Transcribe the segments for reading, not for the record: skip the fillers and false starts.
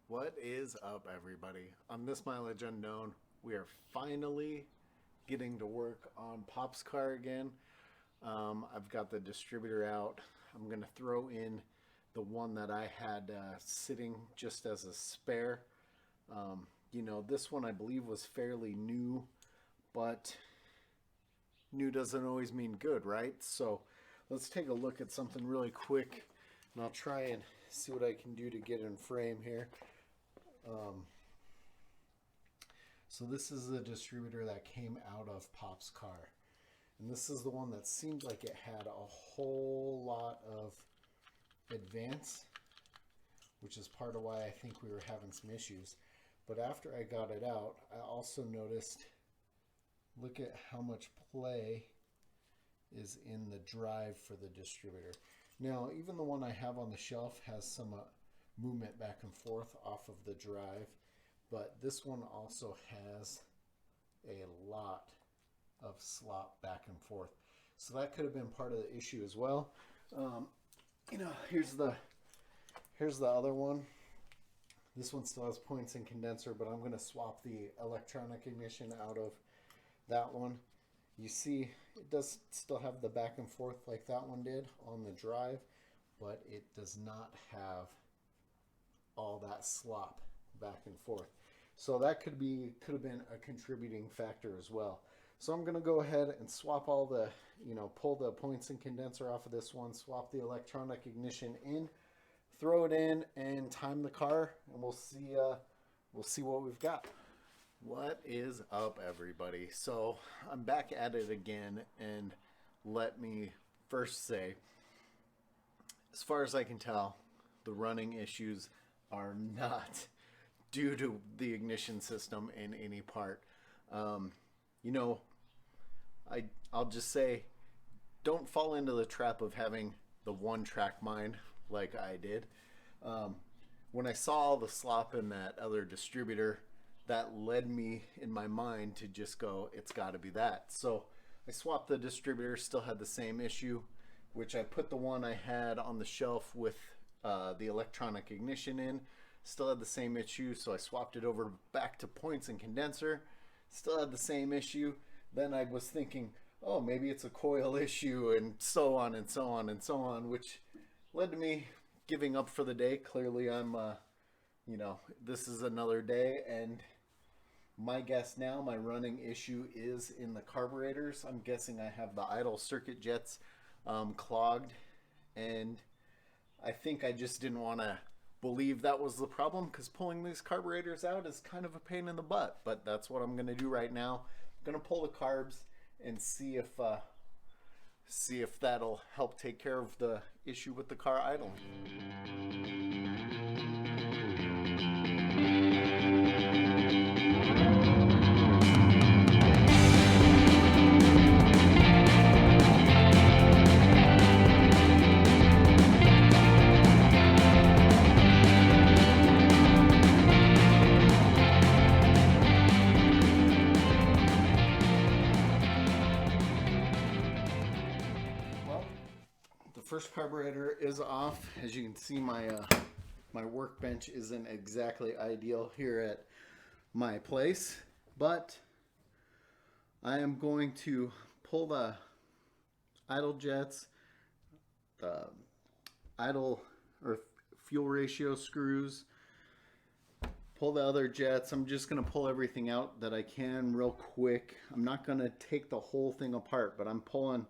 What is up, everybody? On this mileage unknown, we are finally getting to work on Pop's car again. I've got the distributor out. I'm going to throw in the one that I had sitting just as a spare. You know, this one I believe was fairly new, but new doesn't always mean good, right? So let's take a look at something really quick, and I'll try and see what I can do to get in frame here. So this is the distributor that came out of Pop's car, and this is the one that seemed like it had a whole lot of advance, which is part of why I think we were having some issues. But after I got it out, I also noticed, look at how much play is in the drive for the distributor. Now, even the one I have on the shelf has some movement back and forth off of the drive, but this one also has a lot of slop back and forth. So that could have been part of the issue as well. You know, here's the other one. This one still has points and condenser, but I'm going to swap the electronic ignition out of that one. You see, it does still have the back and forth like that one did on the drive, but it does not have all that slop back and forth. So that could have been a contributing factor as well. So I'm going to go ahead and swap all the, pull the points and condenser off of this one, swap the electronic ignition in, throw it in, and time the car, and we'll see what we've got. What is up, everybody? So I'm back at it again, and let me first say, as far as I can tell, the running issues are not due to the ignition system in any part. I'll just say, don't fall into the trap of having the one-track mind like I did. When I saw all the slop in that other distributor, that led me in my mind to just go, it's got to be that. So I swapped the distributor, still had the same issue, which I put the one I had on the shelf with the electronic ignition in, still had the same issue. So I swapped it over back to points and condenser, still had the same issue. Then I was thinking, oh, maybe it's a coil issue, and so on and so on and so on, which led to me giving up for the day. Clearly I'm, this is another day, and my guess now, my running issue is in the carburetors. I'm guessing I have the idle circuit jets clogged, and I think I just didn't want to believe that was the problem, because pulling these carburetors out is kind of a pain in the butt. But that's what I'm going to do right now. I'm going to pull the carbs and see if that'll help take care of the issue with the car idling. First carburetor is off. As you can see, my workbench isn't exactly ideal here at my place, but I am going to pull the idle jets, the idle or fuel ratio screws, pull the other jets. I'm just going to pull everything out that I can real quick. I'm not going to take the whole thing apart, but I'm pulling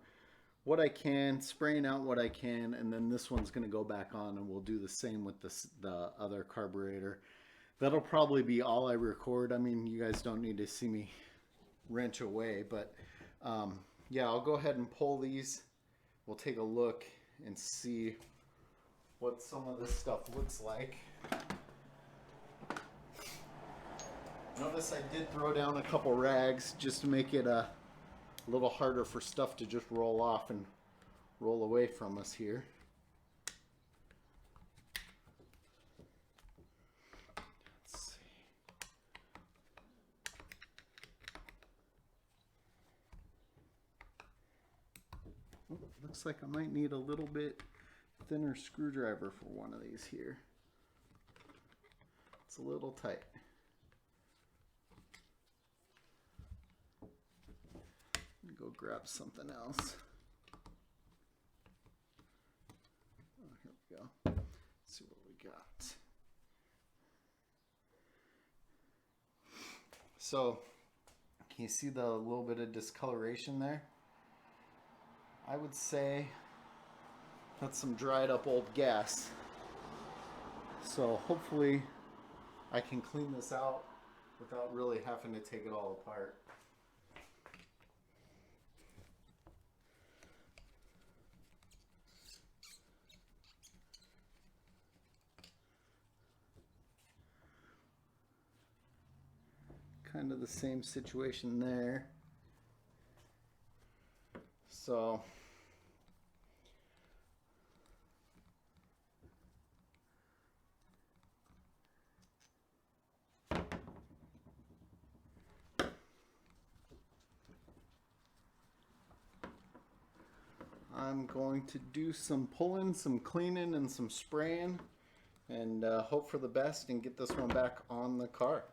what I can, spraying out what I can, and then this one's going to go back on, and we'll do the same with the other carburetor. That'll probably be all I record. I mean, you guys don't need to see me wrench away, but yeah, I'll go ahead and pull these. We'll take a look and see what some of this stuff looks like. Notice I did throw down a couple rags just to make it a little harder for stuff to just roll off and roll away from us here. Let's see. Oh, looks like I might need a little bit thinner screwdriver for one of these here. It's a little tight. Let me go grab something else. Oh, here we go. Let's see what we got. So, can you see the little bit of discoloration there? I would say that's some dried up old gas. So hopefully I can clean this out without really having to take it all apart. Kind of the same situation there. So I'm going to do some pulling, some cleaning, and some spraying, and hope for the best and get this one back on the car.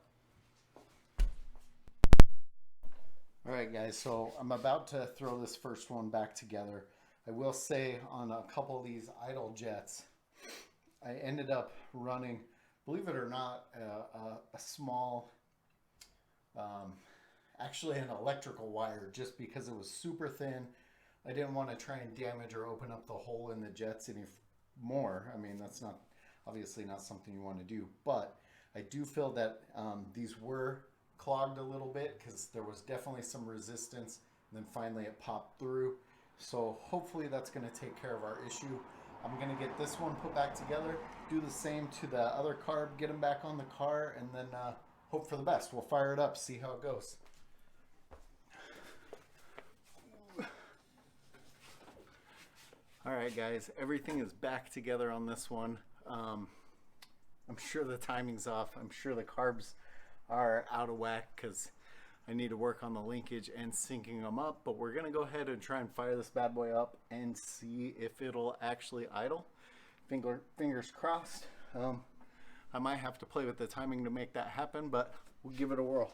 Alright guys, so I'm about to throw this first one back together. I will say on a couple of these idle jets, I ended up running, believe it or not, a small, actually an electrical wire, just because it was super thin. I didn't want to try and damage or open up the hole in the jets any more. I mean, that's not obviously not something you want to do, but I do feel that these were clogged a little bit because there was definitely some resistance, and then finally it popped through. So hopefully that's going to take care of our issue. I'm going to get this one put back together, do the same to the other carb, get them back on the car, and then hope for the best. We'll fire it up, see how it goes. Alright guys, everything is back together on this one. I'm sure the timing's off. I'm sure the carbs are out of whack because I need to work on the linkage and syncing them up, but we're gonna go ahead and try and fire this bad boy up and see if it'll actually idle. Fingers crossed. I might have to play with the timing to make that happen, but we'll give it a whirl.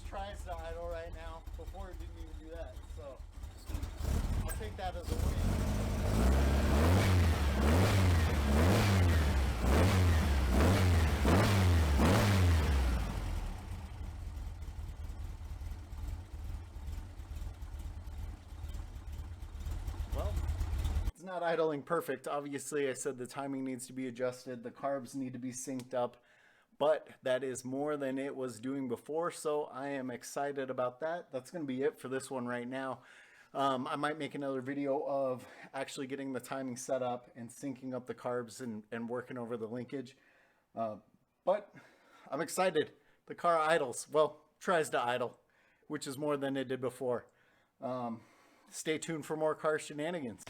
Tries to idle right now. Before it didn't even do that, so I'll take that as a win. Well, it's not idling perfect. Obviously, I said the timing needs to be adjusted. The carbs need to be synced up. But that is more than it was doing before, so I am excited about that. That's going to be it for this one right now. I might make another video of actually getting the timing set up and syncing up the carbs and working over the linkage. But I'm excited. The car idles. Well, tries to idle, which is more than it did before. Stay tuned for more car shenanigans.